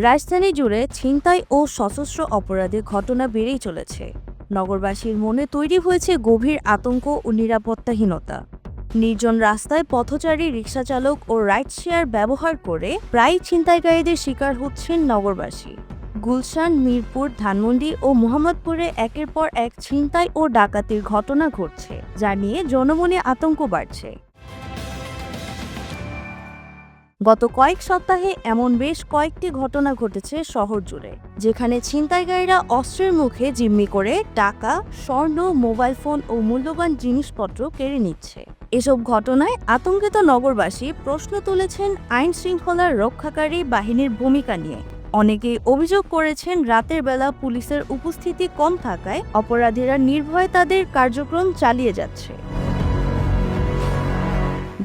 রাজধানী জুড়ে ছিনতাই ও সশস্ত্র অপরাধের ঘটনা বেড়েই চলেছে। নগরবাসীর মনে তৈরি হয়েছে গভীর আতঙ্ক ও নিরাপত্তাহীনতা। নির্জন রাস্তায় পথচারী, রিকশাচালক ও রাইড শেয়ার ব্যবহার করে প্রায় ছিনতাইকারীদের শিকার হচ্ছেন নগরবাসী। গুলশান, মিরপুর, ধানমন্ডি ও মোহাম্মদপুরে একের পর এক ছিনতাই ও ডাকাতির ঘটনা ঘটছে, যা নিয়ে জনমনে আতঙ্ক বাড়ছে। গত কয়েক সপ্তাহে এমন বেশ কয়েকটি ঘটনা ঘটেছে শহর জুড়ে, যেখানে ছিনতাইকারীরা অস্ত্রের মুখে জিম্মি করে টাকা, স্বর্ণ, মোবাইল ফোন ও মূল্যবান জিনিসপত্র কেড়ে নিচ্ছে। এসব ঘটনায় আতঙ্কিত নগরবাসী প্রশ্ন তুলেছেন আইন শৃঙ্খলা রক্ষাকারী বাহিনীর ভূমিকা নিয়ে। অনেকেই অভিযোগ করেছেন, রাতের বেলা পুলিশের উপস্থিতি কম থাকায় অপরাধীরা নির্ভয়ে তাদের কার্যক্রম চালিয়ে যাচ্ছে।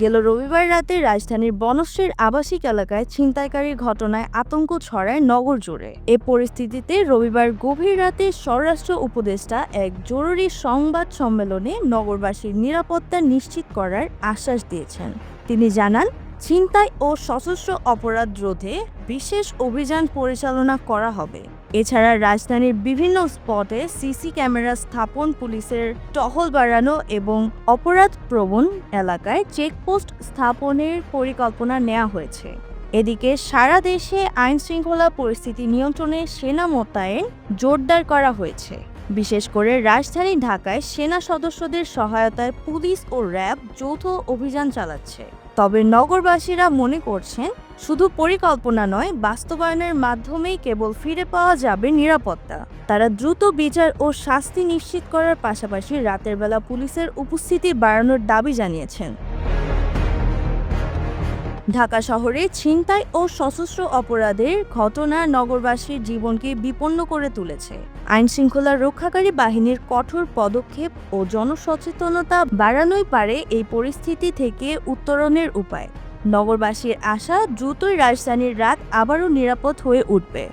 গেল রবিবার রাতে রাজধানীর বনশ্রীর আবাসিক এলাকায় ছিনতাইকারীর ঘটনায় আতঙ্ক ছড়ায় নগর জুড়ে। এ পরিস্থিতিতে রবিবার গভীর রাতে স্বরাষ্ট্র উপদেষ্টা এক জরুরি সংবাদ সম্মেলনে নগরবাসীর নিরাপত্তা নিশ্চিত করার আশ্বাস দিয়েছেন। তিনি জানান, ছিনতাই ও সশস্ত্র অপরাধ রোধে বিশেষ অভিযান পরিচালনা করা হবে। এছাড়া রাজধানীর বিভিন্ন স্পটে সিসি ক্যামেরা স্থাপন, পুলিশের টহল বাড়ানো এবং অপরাধপ্রবণ এলাকায় চেকপোস্ট স্থাপনের পরিকল্পনা নেওয়া হয়েছে। এদিকে সারা দেশে আইন শৃঙ্খলা পরিস্থিতি নিয়ন্ত্রণে সেনা মোতায়েন জোরদার করা হয়েছে। বিশেষ করে রাজধানী ঢাকায় সেনা সদস্যদের সহায়তায় পুলিশ ও র্যাব যৌথ অভিযান চালাচ্ছে। তবে নগরবাসীরা মনে করছেন, শুধু পরিকল্পনা নয়, বাস্তবায়নের মাধ্যমেই কেবল ফিরে পাওয়া যাবে নিরাপত্তা। তারা দ্রুত বিচার ও শাস্তি নিশ্চিত করার পাশাপাশি রাতের বেলা পুলিশের উপস্থিতি বাড়ানোর দাবি জানিয়েছেন। ঢাকা শহরে ছিনতাই ও সশস্ত্র অপরাধের ঘটনা নগরবাসীর জীবনকে বিপন্ন করে তুলেছে। আইন শৃঙ্খলা রক্ষাকারী বাহিনীর কঠোর পদক্ষেপ ও জনসচেতনতা বাড়ানোই পারে এই পরিস্থিতি থেকে উত্তরণের উপায়। নগরবাসীর আশা, দ্রুতই রাজধানীর রাত আবারও নিরাপদ হয়ে উঠবে।